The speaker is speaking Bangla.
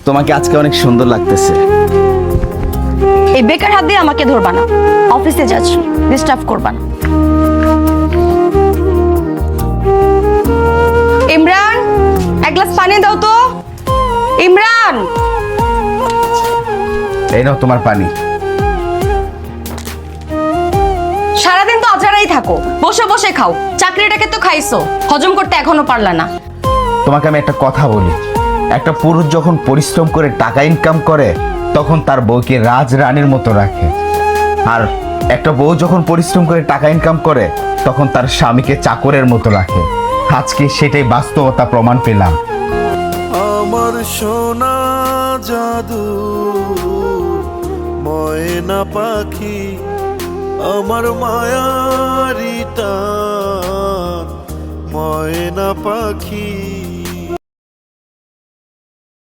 তোমাকে আজকে অনেক সুন্দর লাগতেছে। এই বেকার হাত দিয়ে আমাকে ধরবা না, অফিসে যাচ্ছি, ডিস্টার্ব করবা না। ইমরান, এক গ্লাস পানি দাও তো। ইমরান, এই নাও তোমার পানি। সারাদিন তো আজারাই থাকো, বসে বসে খাও। চাকরিটাকে তো খাইছো, হজম করতে এখনো পারলা না। তোমাকে আমি একটা কথা বলি, একটা পুরুষ যখন পরিশ্রম করে টাকা ইনকাম করে তখন তার বউকে রাজরানীর মতো রাখে, আর একটা বউ যখন পরিশ্রম করে টাকা ইনকাম করে তখন তার স্বামীকে চাকরের মতো রাখে। আজকে সেটাই বাস্তবতা প্রমাণ পেলাম। আমার সোনা জাদু ময়না পাখি, আমার মায়ারি টান ময়না পাখি।